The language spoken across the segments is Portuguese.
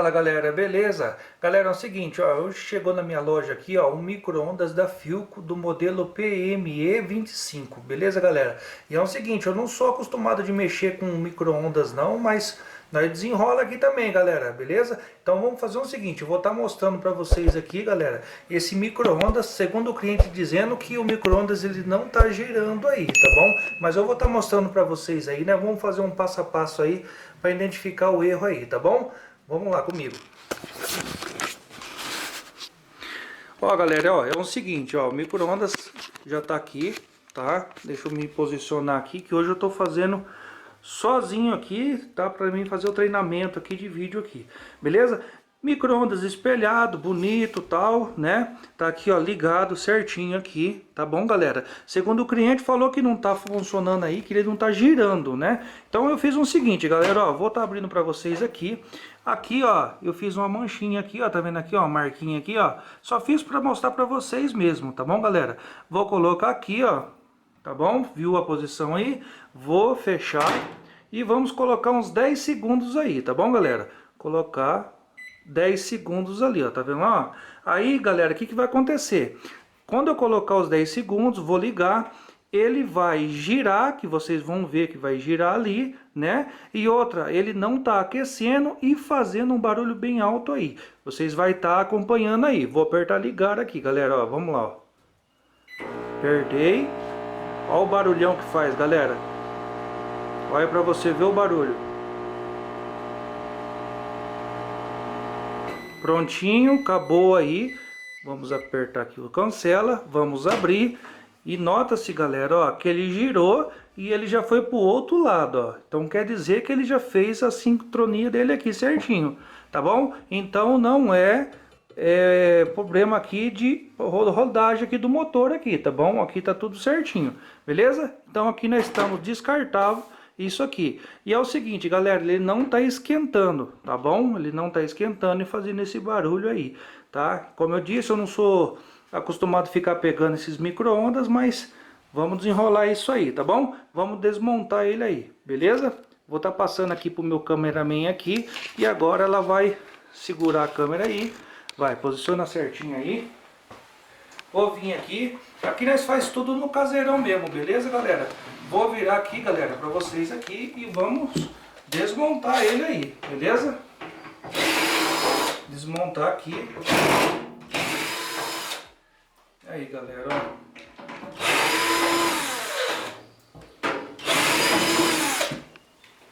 Fala galera, beleza? Galera, é o seguinte, ó, hoje chegou na minha loja aqui, ó, um micro-ondas da Philco do modelo PME25, beleza galera? E é o seguinte, eu não sou acostumado de mexer com micro-ondas não, mas nós desenrola aqui também galera, beleza? Então vamos fazer o seguinte, eu vou estar mostrando para vocês aqui galera, esse micro-ondas, segundo o cliente dizendo que o micro-ondas ele não tá girando aí, tá bom? Mas eu vou estar mostrando para vocês aí, né? Vamos fazer um passo a passo aí para identificar o erro aí, tá bom? Vamos lá comigo. Ó galera, ó, é o seguinte, ó, o micro-ondas já tá aqui, tá? Deixa eu me posicionar aqui, que hoje eu tô fazendo sozinho aqui, tá? Pra mim fazer o treinamento aqui de vídeo aqui, beleza? Micro-ondas espelhado, bonito, tal, né? Tá aqui, ó, ligado certinho aqui, tá bom, galera? Segundo o cliente falou que não tá funcionando aí, que ele não tá girando, né? Então eu fiz o seguinte, galera, ó, vou estar abrindo pra vocês aqui. Aqui, ó, eu fiz uma manchinha aqui, ó, tá vendo aqui, ó, marquinha aqui, ó. Só fiz pra mostrar pra vocês mesmo, tá bom, galera? Vou colocar aqui, ó, tá bom? Viu a posição aí? Vou fechar e vamos colocar uns 10 segundos aí, tá bom, galera? Colocar 10 segundos ali, ó, tá vendo lá? Aí, galera, o que vai acontecer? Quando eu colocar os 10 segundos, vou ligar, ele vai girar, que vocês vão ver que vai girar ali, né? E outra, ele não tá aquecendo e fazendo um barulho bem alto aí. Vocês vai estar acompanhando aí. Vou apertar ligar aqui, galera, ó, vamos lá, ó. Apertei. Ó o barulhão que faz, galera. Olha pra você ver o barulho. Prontinho, acabou aí. Vamos apertar aqui o cancela, vamos abrir. E nota-se, galera, ó, que ele girou e ele já foi pro outro lado, ó. Então quer dizer que ele já fez a sincronia dele aqui certinho, tá bom? Então não é problema aqui de rodagem aqui do motor aqui, tá bom? Aqui tá tudo certinho, beleza? Então aqui nós estamos descartável isso aqui. E é o seguinte, galera, ele não tá esquentando, tá bom? Ele não tá esquentando e fazendo esse barulho aí, tá? Como eu disse, eu não sou acostumado a ficar pegando esses micro-ondas, mas vamos desenrolar isso aí, tá bom? Vamos desmontar ele aí, beleza? Vou estar passando aqui pro meu cameraman aqui e agora ela vai segurar a câmera aí, vai, posiciona certinho aí. Vou vir aqui, aqui nós faz tudo no caseirão mesmo, beleza, galera? Vou virar aqui, galera, pra vocês aqui e vamos desmontar ele aí, beleza? Desmontar aqui. Aí, galera, ó.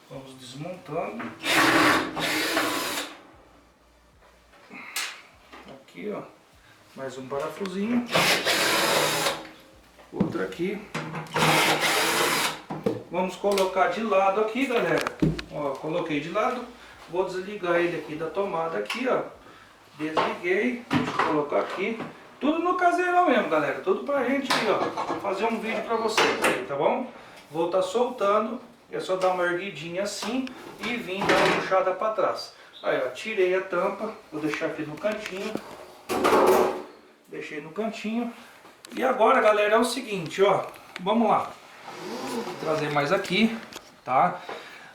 Vamos desmontando. Aqui, ó. Mais um parafusinho. Outro aqui. Vamos colocar de lado aqui, galera. Ó, coloquei de lado. Vou desligar ele aqui da tomada aqui, ó. Desliguei. Deixa eu colocar aqui. Tudo no caseirão mesmo, galera. Tudo pra gente aí, ó. Fazer um vídeo pra vocês aí, tá bom? Vou estar soltando. É só dar uma erguidinha assim e vir dar uma puxada pra trás. Aí, ó. Tirei a tampa. Vou deixar aqui no cantinho. Deixei no cantinho. E agora, galera, é o seguinte, ó. Vamos lá. Vou trazer mais aqui, tá?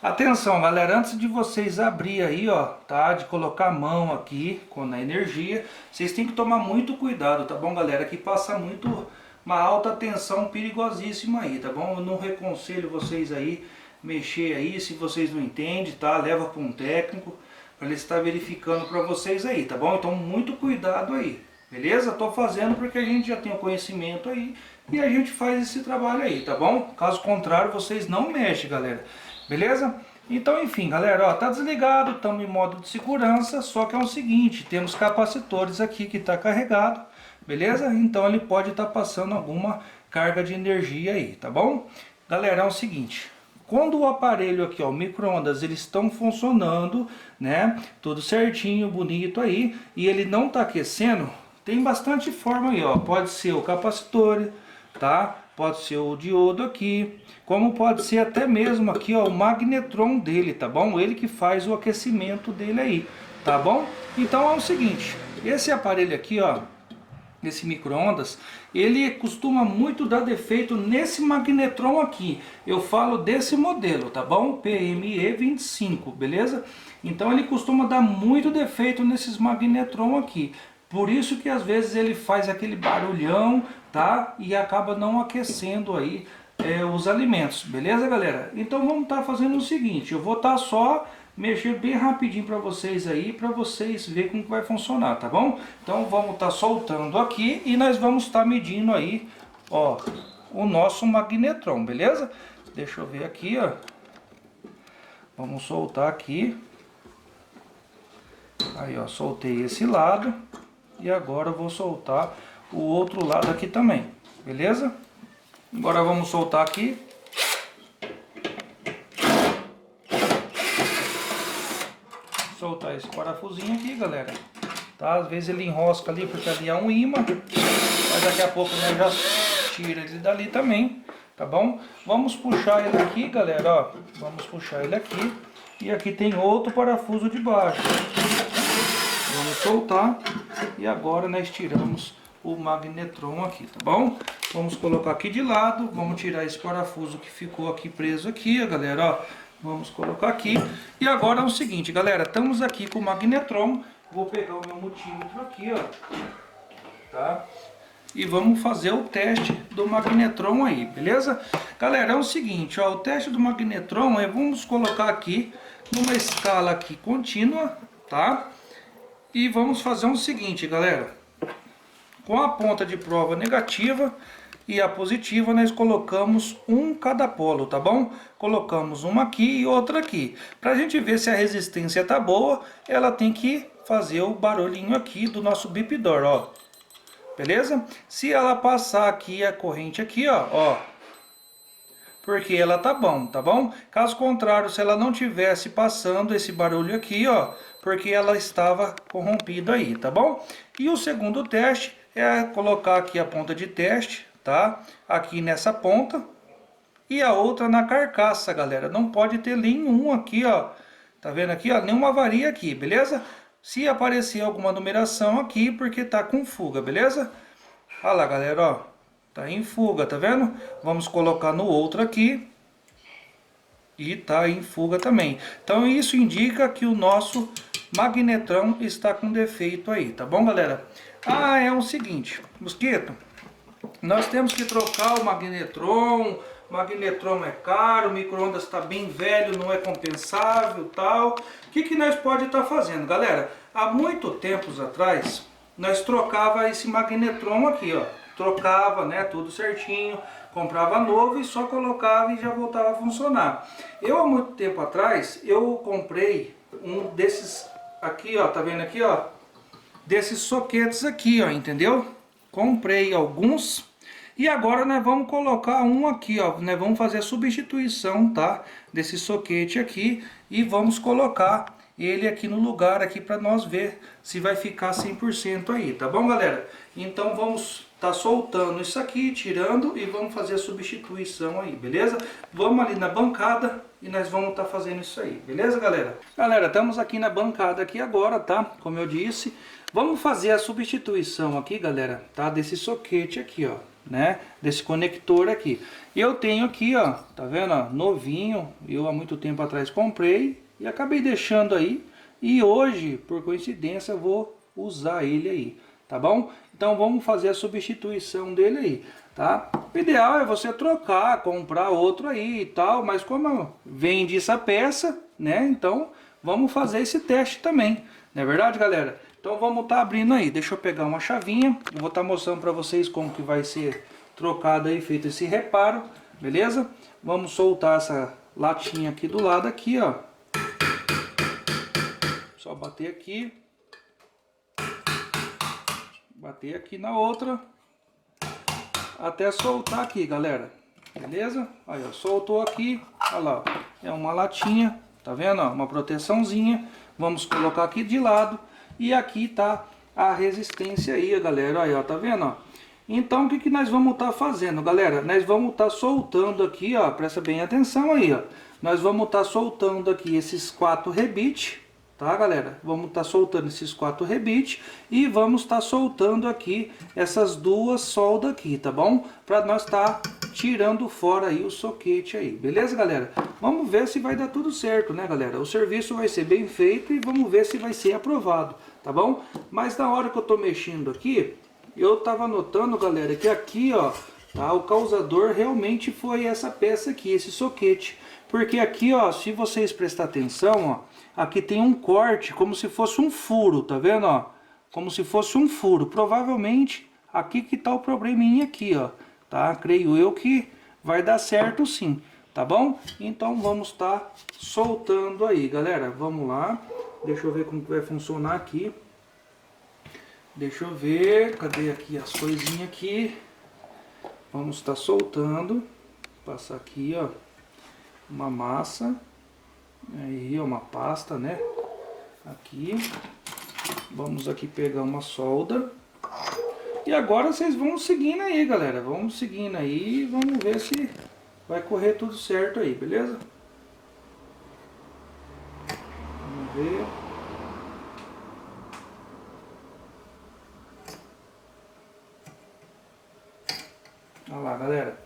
Atenção, galera, antes de vocês abrir aí, ó, tá? De colocar a mão aqui na energia, vocês têm que tomar muito cuidado, tá bom, galera? Que passa muito uma alta tensão perigosíssima aí, tá bom? Eu não reconselho vocês aí mexer aí, se vocês não entendem, tá? Leva para um técnico para ele estar verificando para vocês aí, tá bom? Então muito cuidado aí, beleza? Tô fazendo porque a gente já tem o conhecimento aí e a gente faz esse trabalho aí, tá bom? Caso contrário, vocês não mexem, galera. Beleza? Então, enfim, galera, ó, tá desligado, estamos em modo de segurança, só que é o seguinte, temos capacitores aqui que está carregado, beleza? Então ele pode estar passando alguma carga de energia aí, tá bom? Galera, é o seguinte, quando o aparelho aqui, ó, o micro-ondas, eles estão funcionando, né? Tudo certinho, bonito aí, e ele não está aquecendo, tem bastante forma aí, ó, pode ser o capacitor, tá? Pode ser o diodo aqui, como pode ser até mesmo aqui, ó, o magnetron dele, tá bom? Ele que faz o aquecimento dele aí, tá bom? Então é o seguinte, esse aparelho aqui, ó, nesse micro-ondas, ele costuma muito dar defeito nesse magnetron aqui. Eu falo desse modelo, tá bom? PME25, beleza? Então ele costuma dar muito defeito nesses magnetron aqui. Por isso que às vezes ele faz aquele barulhão, tá? E acaba não aquecendo aí os alimentos, beleza, galera? Então vamos estar fazendo o seguinte, eu vou estar só mexer bem rapidinho para vocês aí, para vocês verem como que vai funcionar, tá bom? Então vamos estar soltando aqui e nós vamos estar medindo aí, ó, o nosso magnetron, beleza? Deixa eu ver aqui, ó. Vamos soltar aqui. Aí, ó, soltei esse lado e agora eu vou soltar o outro lado aqui também, beleza? Agora vamos soltar aqui. Soltar esse parafusinho aqui, galera, tá? Às vezes ele enrosca ali porque ali é um ímã, mas daqui a pouco nós já tira ele dali também, tá bom? Vamos puxar ele aqui, galera, ó, vamos puxar ele aqui e aqui tem outro parafuso de baixo. Vamos soltar e agora nós tiramos o magnetron aqui, tá bom? Vamos colocar aqui de lado, vamos tirar esse parafuso que ficou aqui preso aqui, galera, ó. Vamos colocar aqui. E agora é o seguinte, galera. Estamos aqui com o magnetron. Vou pegar o meu multímetro aqui, ó. Tá? E vamos fazer o teste do magnetron aí, beleza? Galera, é o seguinte, ó. O teste do magnetron é... Vamos colocar aqui numa escala aqui contínua, tá? E vamos fazer o seguinte, galera. Com a ponta de prova negativa e a positiva, nós colocamos um cada polo, tá bom? Colocamos uma aqui e outra aqui. Pra gente ver se a resistência tá boa, ela tem que fazer o barulhinho aqui do nosso bipidor, ó. Beleza? Se ela passar aqui a corrente aqui, ó, porque ela tá bom, tá bom? Caso contrário, se ela não tivesse passando esse barulho aqui, ó, porque ela estava corrompida aí, tá bom? E o segundo teste é colocar aqui a ponta de teste, tá? Aqui nessa ponta e a outra na carcaça, galera. Não pode ter nenhum aqui, ó. Tá vendo aqui, ó? Nenhuma avaria aqui, beleza? Se aparecer alguma numeração aqui, porque tá com fuga, beleza? Olha lá, galera, ó. Tá em fuga, tá vendo? Vamos colocar no outro aqui. E tá em fuga também. Então isso indica que o nosso magnetron está com defeito aí, tá bom, galera? Ah, é o seguinte, Mosquito. Nós temos que trocar o magnetron. O magnetron é caro, o micro-ondas está bem velho, não é compensável, tal. O que nós pode estar fazendo, galera? Há muito tempos atrás, nós trocava esse magnetron aqui, ó. Trocava, né, tudo certinho, comprava novo e só colocava e já voltava a funcionar. Eu, há muito tempo atrás, eu comprei um desses aqui, ó, tá vendo aqui, ó? Desses soquetes aqui, ó, entendeu? Comprei alguns. E agora nós vamos colocar um aqui, ó. Nós vamos fazer a substituição, tá? Desse soquete aqui. E vamos colocar ele aqui no lugar aqui para nós ver se vai ficar 100% aí, tá bom, galera? Então vamos tá soltando isso aqui, tirando e vamos fazer a substituição aí, beleza? Vamos ali na bancada e nós vamos estar fazendo isso aí, beleza, galera? Galera, estamos aqui na bancada aqui agora, tá? Como eu disse, vamos fazer a substituição aqui, galera, tá? Desse soquete aqui, ó, né? Desse conector aqui. Eu tenho aqui, ó, tá vendo, ó, novinho, eu há muito tempo atrás comprei e acabei deixando aí. E hoje, por coincidência, eu vou usar ele aí, tá bom? Então vamos fazer a substituição dele aí, tá? O ideal é você trocar, comprar outro aí e tal, mas como vende essa peça, né? Então vamos fazer esse teste também, não é verdade, galera? Então vamos estar abrindo aí. Deixa eu pegar uma chavinha, eu vou estar mostrando para vocês como que vai ser trocado aí, feito esse reparo, beleza? Vamos soltar essa latinha aqui do lado aqui, ó. Só bater aqui. Bater aqui na outra. Até soltar aqui, galera. Beleza? Aí, ó, soltou aqui. Olha lá, ó. É uma latinha. Tá vendo? Ó, uma proteçãozinha. Vamos colocar aqui de lado. E aqui tá a resistência aí, galera. Aí, ó, tá vendo? Ó? Então, o que nós vamos estar fazendo, galera? Nós vamos estar soltando aqui, ó. Presta bem atenção aí, ó. Nós vamos estar soltando aqui esses 4 rebites, tá, galera? Vamos estar soltando esses 4 rebites e vamos estar soltando aqui essas 2 soldas aqui, tá bom? Para nós estar tirando fora aí o soquete aí, beleza, galera? Vamos ver se vai dar tudo certo, né, galera? O serviço vai ser bem feito e vamos ver se vai ser aprovado, tá bom? Mas na hora que eu tô mexendo aqui, eu tava notando, galera, que aqui, ó, tá, o causador realmente foi essa peça aqui, esse soquete. Porque aqui, ó, se vocês prestar atenção, ó, aqui tem um corte, como se fosse um furo, tá vendo, ó? Como se fosse um furo. Provavelmente, aqui que tá o probleminha aqui, ó, tá? Creio eu que vai dar certo sim, tá bom? Então vamos estar soltando aí, galera. Vamos lá. Deixa eu ver como que vai funcionar aqui. Deixa eu ver, cadê aqui as coisinhas aqui? Vamos estar soltando. Passar aqui, ó, uma massa. Aí, ó, uma pasta, né? Aqui. Vamos aqui pegar uma solda. E agora vocês vão seguindo aí, galera. Vamos seguindo aí e vamos ver se vai correr tudo certo aí, beleza? Vamos ver. Olha lá, galera.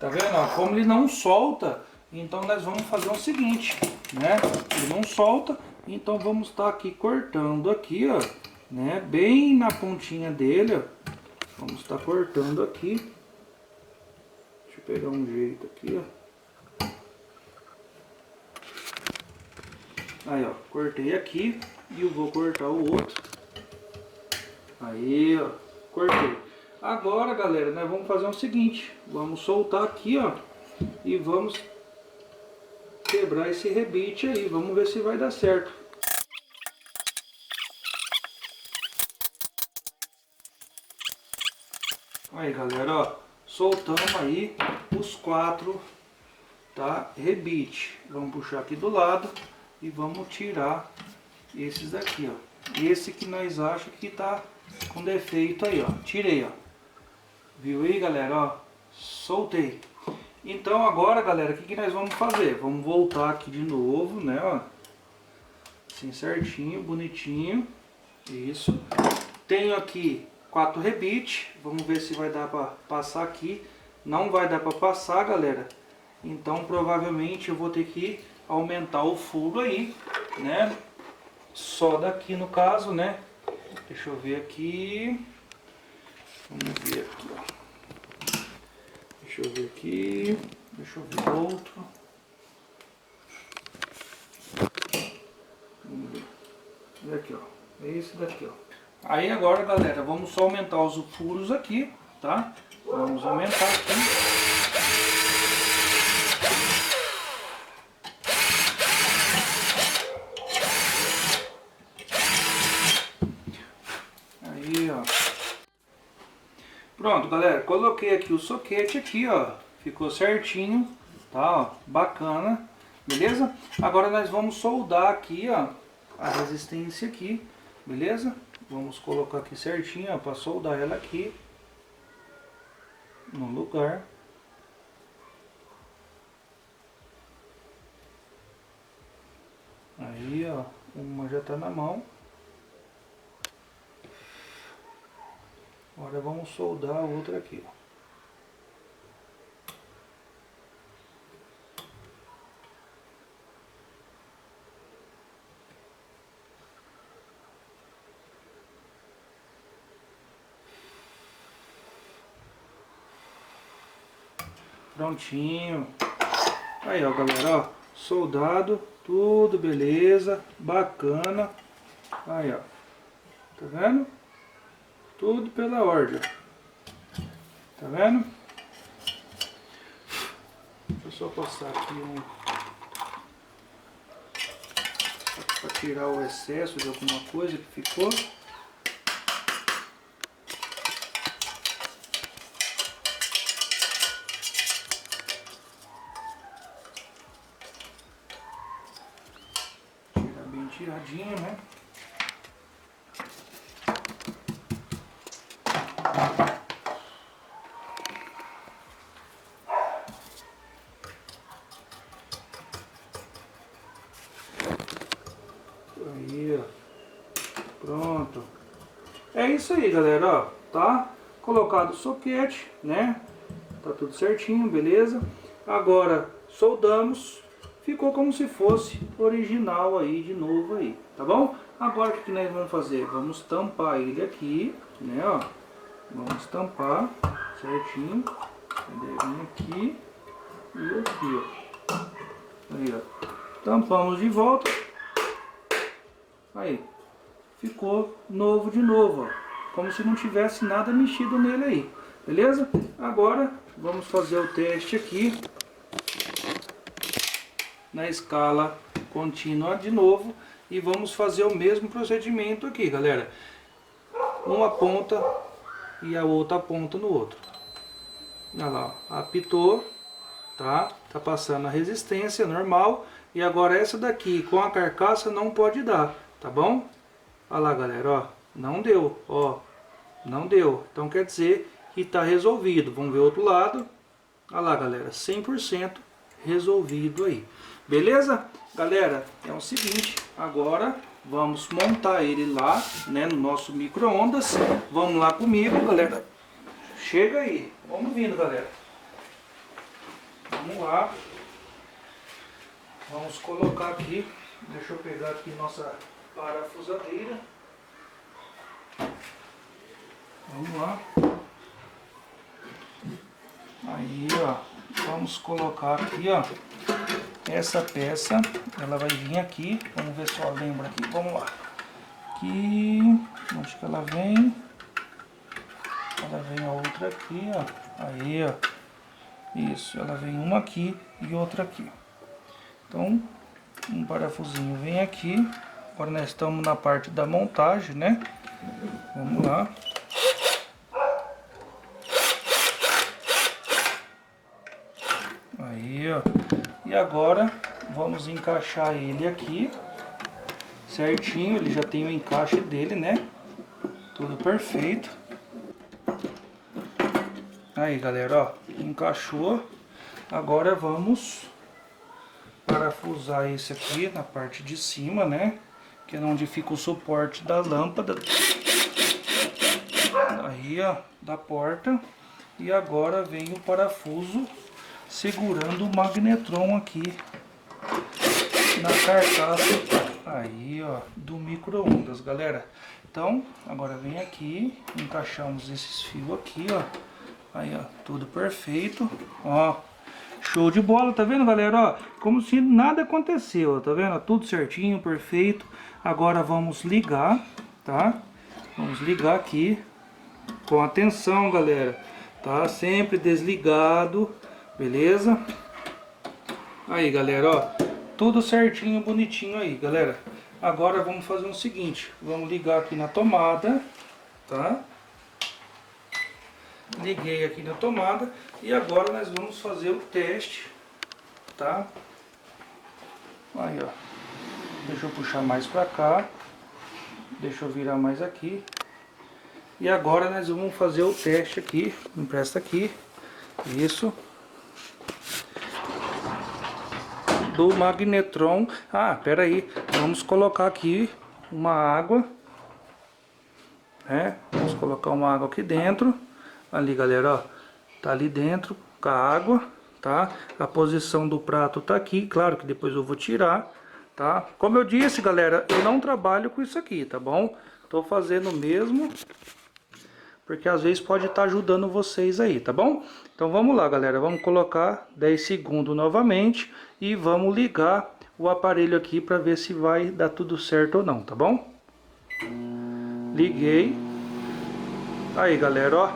Tá vendo? Ó, como ele não solta, então nós vamos fazer o seguinte, né? Ele não solta, então vamos estar aqui cortando aqui, ó, né? Bem na pontinha dele, ó. Vamos estar cortando aqui. Deixa eu pegar um jeito aqui, ó. Aí, ó, cortei aqui e eu vou cortar o outro. Aí, ó, cortei. Agora, galera, nós vamos fazer o seguinte. Vamos soltar aqui, ó. E vamos quebrar esse rebite aí. Vamos ver se vai dar certo. Aí, galera, ó. Soltamos aí os 4, tá? Rebite. Vamos puxar aqui do lado e vamos tirar esses daqui, ó. Esse que nós achamos que tá com defeito aí, ó. Tirei, ó. Viu aí, galera, ó? Soltei. Então agora, galera, o que nós vamos fazer? Vamos voltar aqui de novo, né, ó. Assim certinho, bonitinho. Isso. Tenho aqui 4 rebites. Vamos ver se vai dar pra passar aqui. Não vai dar pra passar, galera. Então provavelmente eu vou ter que aumentar o furo aí, né? Só daqui no caso, né? Deixa eu ver aqui. Vamos ver aqui, ó. Deixa eu ver aqui. Deixa eu ver outro. Vamos ver. Esse daqui, ó. Esse daqui, ó. Aí agora, galera, vamos só aumentar os furos aqui, tá? Vamos aumentar aqui. Aí, ó. Pronto, galera, coloquei aqui o soquete aqui, ó, ficou certinho, tá, ó, bacana, beleza? Agora nós vamos soldar aqui, ó, a resistência aqui, beleza? Vamos colocar aqui certinho, ó, para soldar ela aqui no lugar. Aí, ó, uma já tá na mão. Agora vamos soldar a outra aqui, ó. Prontinho. Aí, ó, galera, ó, soldado, tudo beleza, bacana. Aí, ó, tá vendo? Tudo pela ordem, tá vendo? Deixa eu só passar aqui para tirar o excesso de alguma coisa que ficou. Tirar bem tiradinho, né? Aí, ó. Pronto. É isso aí, galera, ó. Tá colocado o soquete, né? Tá tudo certinho, beleza? Agora soldamos. Ficou como se fosse original aí, de novo aí, tá bom? Agora o que nós vamos fazer? Vamos tampar ele aqui, né, ó. Vamos tampar certinho. Vem aqui e aqui, ó. Aí, ó. Tampamos de volta. Aí. Ficou novo de novo, ó. Como se não tivesse nada mexido nele aí. Beleza? Agora vamos fazer o teste aqui. Na escala contínua de novo. E vamos fazer o mesmo procedimento aqui, galera. Uma ponta e a outra ponta no outro. Olha lá, ó. Apitou, tá? Tá passando a resistência normal. E agora essa daqui com a carcaça não pode dar, tá bom? Olha lá, galera, ó. Não deu, ó. Não deu. Então quer dizer que tá resolvido. Vamos ver o outro lado. Olha lá, galera, 100% resolvido aí. Beleza? Galera, é o seguinte, agora vamos montar ele lá, né, no nosso micro-ondas. Vamos lá comigo, galera. Chega aí. Vamos vindo, galera. Vamos lá. Vamos colocar aqui. Deixa eu pegar aqui nossa parafusadeira. Vamos lá. Aí, ó. Vamos colocar aqui, ó. Essa peça, ela vai vir aqui. Vamos ver se eu lembro aqui. Vamos lá. Aqui. Onde que ela vem? Ela vem a outra aqui, ó. Aí, ó. Isso. Ela vem uma aqui e outra aqui. Então, um parafusinho vem aqui. Agora nós estamos na parte da montagem, né? Vamos lá. Aí, ó. E agora vamos encaixar ele aqui certinho. Ele já tem o encaixe dele, né? Tudo perfeito. Aí, galera, ó. Encaixou. Agora vamos parafusar esse aqui na parte de cima, né? Que é onde fica o suporte da lâmpada. Aí, ó, da porta. E agora vem o parafuso segurando o magnetron aqui na carcaça. Aí, ó, do micro-ondas, galera. Então, agora vem aqui, encaixamos esses fios aqui, ó. Aí, ó, tudo perfeito. Ó, show de bola, tá vendo, galera? Ó, como se nada aconteceu, ó, tá vendo? Tudo certinho, perfeito. Agora vamos ligar, tá? Vamos ligar aqui com atenção, galera. Tá sempre desligado, beleza? Aí, galera, ó, tudo certinho, bonitinho aí, galera. Agora vamos fazer o seguinte, vamos ligar aqui na tomada, tá? Liguei aqui na tomada e agora nós vamos fazer o teste, tá? Aí, ó. Deixa eu puxar mais pra cá. Deixa eu virar mais aqui. E agora nós vamos fazer o teste aqui. Me empresta aqui. Isso. Do magnetron. Ah, pera aí. Vamos colocar aqui uma água. Vamos colocar uma água aqui dentro. Ali, galera, ó. Tá ali dentro com a água, tá? A posição do prato tá aqui. Claro que depois eu vou tirar, tá? Como eu disse, galera, eu não trabalho com isso aqui, tá bom? Tô fazendo mesmo, porque às vezes pode estar ajudando vocês aí, tá bom? Então vamos lá, galera. Vamos colocar 10 segundos novamente e vamos ligar o aparelho aqui para ver se vai dar tudo certo ou não, tá bom? Liguei. Aí, galera, ó.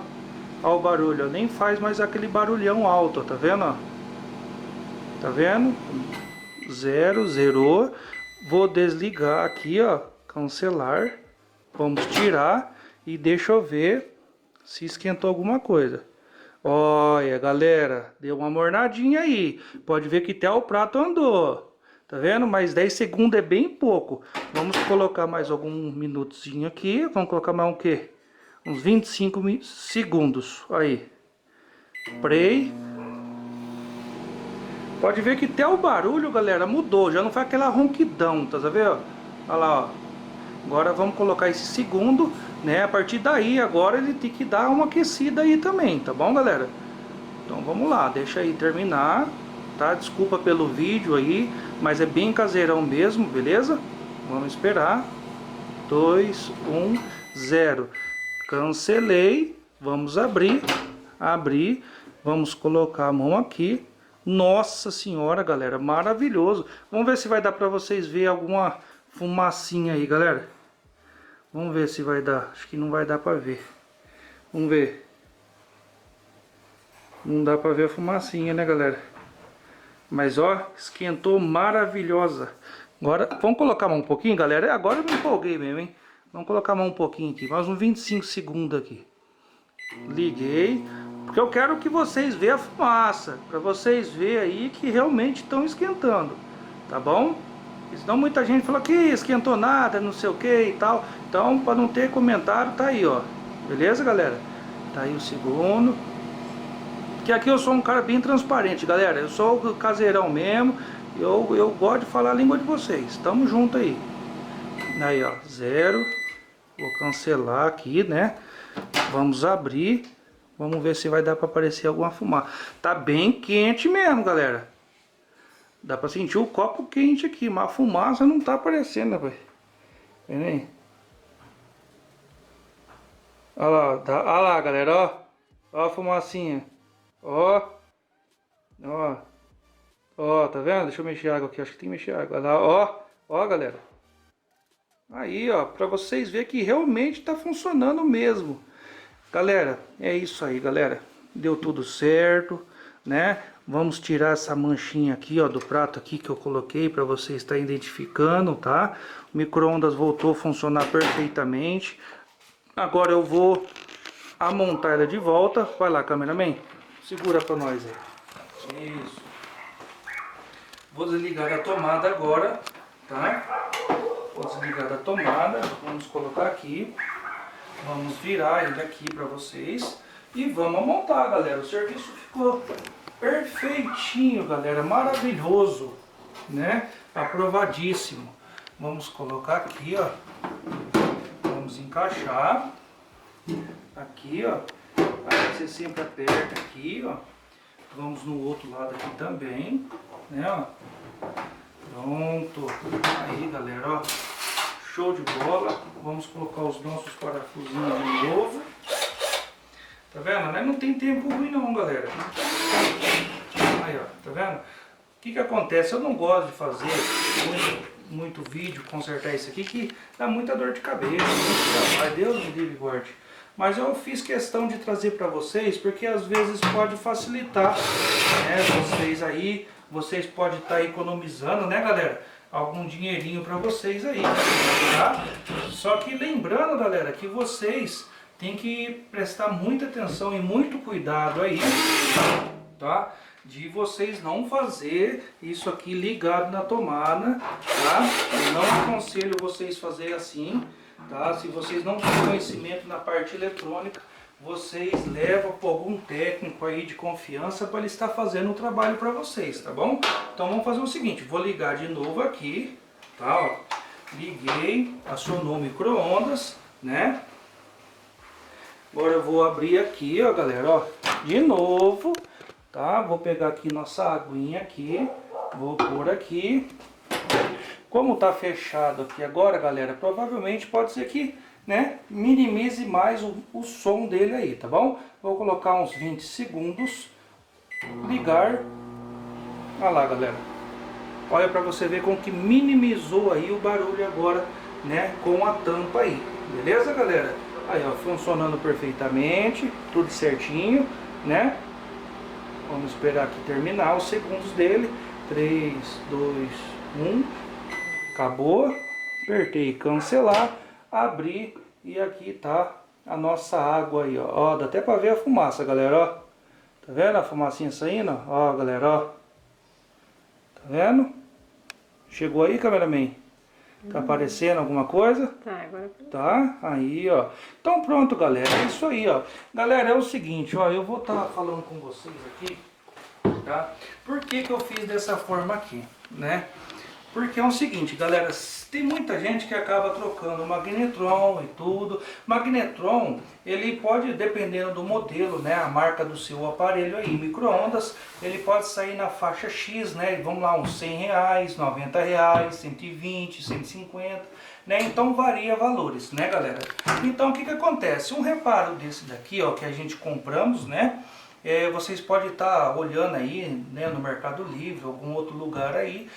Olha o barulho, ó. Nem faz mais aquele barulhão alto, ó. Tá vendo, ó? Tá vendo? Zero, zerou. Vou desligar aqui, ó. Cancelar. Vamos tirar e deixa eu ver se esquentou alguma coisa. Olha, galera, deu uma mornadinha aí. Pode ver que até o prato andou. Tá vendo? Mas 10 segundos é bem pouco. Vamos colocar mais algum minutinho aqui. Vamos colocar mais um quê? Uns 25 segundos. Aí. Play. Pode ver que até o barulho, galera, mudou. Já não foi aquela ronquidão, tá vendo? Olha lá, ó. Agora vamos colocar esse segundo, né? A partir daí, agora ele tem que dar uma aquecida aí também, tá bom, galera? Então vamos lá, deixa aí terminar, tá? Desculpa pelo vídeo aí, mas é bem caseirão mesmo, beleza? Vamos esperar. 2, 1, 0. Cancelei. Vamos abrir. Abrir. Vamos colocar a mão aqui. Nossa senhora, galera, maravilhoso. Vamos ver se vai dar pra vocês ver alguma fumacinha aí, galera. Vamos ver se vai dar. Acho que não vai dar pra ver. Vamos ver. Não dá pra ver a fumacinha, né, galera? Mas ó, esquentou maravilhosa. Agora, vamos colocar mais um pouquinho, galera? Agora eu me empolguei mesmo, hein? Vamos colocar mais um pouquinho aqui, mais uns 25 segundos aqui. Liguei, porque eu quero que vocês vejam a fumaça, para vocês verem aí que realmente estão esquentando, tá bom? Porque senão muita gente fala que esquentou nada, não sei o que e tal. Então, para não ter comentário, tá aí, ó. Beleza, galera? Tá aí o segundo. Que aqui eu sou um cara bem transparente, galera. Eu sou caseirão mesmo. Eu gosto de falar a língua de vocês. Tamo junto aí. Aí, ó, 0. Vou cancelar aqui, né? Vamos abrir. Vamos ver se vai dar pra aparecer alguma fumaça. Tá bem quente mesmo, galera. Dá pra sentir o copo quente aqui, mas a fumaça não tá aparecendo, rapaz. Vem aí. Olha lá, tá, olha lá, galera, ó. Ó a fumacinha. Ó. Ó. Ó, tá vendo? Deixa eu mexer a água aqui, acho que tem que mexer a água. Olha lá, ó. Ó, galera. Aí, ó, pra vocês verem que realmente tá funcionando mesmo. Galera, é isso aí, galera. Deu tudo certo, né? Vamos tirar essa manchinha aqui, ó, do prato aqui que eu coloquei para vocês estarem identificando, tá? O micro-ondas voltou a funcionar perfeitamente. Agora eu vou amontar ela de volta. Vai lá, cameraman. Segura para nós aí. Isso. Vou desligar a tomada agora, tá? Vou desligar a tomada. Vamos colocar aqui. Vamos virar ele aqui para vocês. E vamos montar, galera. O serviço ficou perfeitinho, galera. Maravilhoso, né? Aprovadíssimo. Vamos colocar aqui, ó. Vamos encaixar. Aqui, ó. Aí você sempre aperta aqui, ó. Vamos no outro lado aqui também, né, ó. Pronto. Aí, galera, ó. Show de bola. Vamos colocar os nossos parafusinhos de novo. Tá vendo? Né? Não tem tempo ruim não, galera. Aí, ó. Tá vendo? O que acontece? Eu não gosto de fazer muito vídeo, consertar isso aqui, que dá muita dor de cabeça. Muito trabalho. Deus me livre e guarde. Mas eu fiz questão de trazer para vocês, porque às vezes pode facilitar, né? Vocês podem estar economizando, né, galera? Algum dinheirinho para vocês aí, tá? Só que lembrando, galera, que vocês têm que prestar muita atenção e muito cuidado aí, tá? De vocês não fazer isso aqui ligado na tomada, tá? Eu não aconselho vocês fazer assim, tá? Se vocês não têm conhecimento na parte eletrônica, vocês levam para algum técnico aí de confiança para ele estar fazendo o trabalho para vocês, tá bom? Então vamos fazer o seguinte, vou ligar de novo aqui, tá? Ó, liguei, acionou o micro-ondas, né? Agora eu vou abrir aqui, ó, galera, ó, de novo, tá? Vou pegar aqui nossa aguinha aqui, vou pôr aqui. Como tá fechado aqui agora, galera, provavelmente pode ser que, né, minimize mais o som dele aí, tá bom? Vou colocar uns 20 segundos, ligar. Olha lá, galera. Olha para você ver como que minimizou aí o barulho agora, né, com a tampa aí. Beleza, galera? Aí, ó, funcionando perfeitamente, tudo certinho, né? Vamos esperar aqui terminar os segundos dele. 3, 2, 1. Acabou. Apertei cancelar. Abri e aqui tá a nossa água aí, ó. Ó, dá até pra ver a fumaça, galera, ó. Tá vendo a fumacinha saindo? Ó, galera, ó. Tá vendo? Chegou aí, cameraman? Tá aparecendo alguma coisa? Tá, agora... Tá, aí, ó. Então pronto, galera, é isso aí, ó. Galera, é o seguinte, ó, eu vou estar falando com vocês aqui, tá? Por que que eu fiz dessa forma aqui, né? Porque é o seguinte, galera, tem muita gente que acaba trocando o magnetron e tudo. Magnetron, ele pode, dependendo do modelo, né, a marca do seu aparelho aí, micro-ondas, ele pode sair na faixa X, né, vamos lá, uns R$100, R$90, 120, 150, né, então varia valores, né, galera. Então o que que acontece? Um reparo desse daqui, ó, que a gente compramos, né, vocês podem estar olhando aí, né, no Mercado Livre, algum outro lugar aí,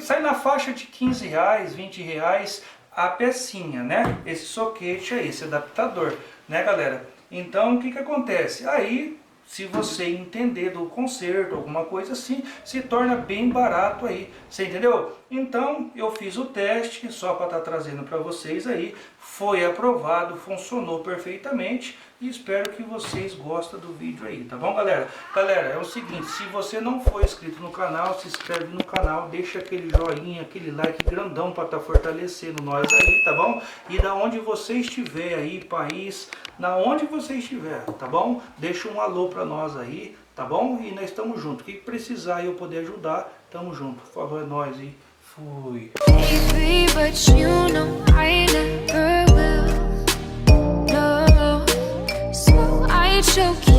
sai na faixa de R$15, R$20 a pecinha, né? Esse soquete aí, esse adaptador, né, galera? Então, o que que acontece? Aí, se você entender do conserto, alguma coisa assim, se torna bem barato aí, você entendeu? Então, eu fiz o teste, só para estar trazendo para vocês aí, foi aprovado, funcionou perfeitamente e espero que vocês gostem do vídeo aí, tá bom, galera? Galera, é o seguinte, se você não for inscrito no canal, se inscreve no canal, deixa aquele joinha, aquele like grandão para estar fortalecendo nós aí, tá bom? E da onde você estiver aí, país, na onde você estiver, tá bom? Deixa um alô para nós aí, tá bom? E nós estamos juntos. O que precisar e eu poder ajudar, tamo junto. Por favor, é nóis aí. Fui. Baby, but you know I never will. No, so I choke you.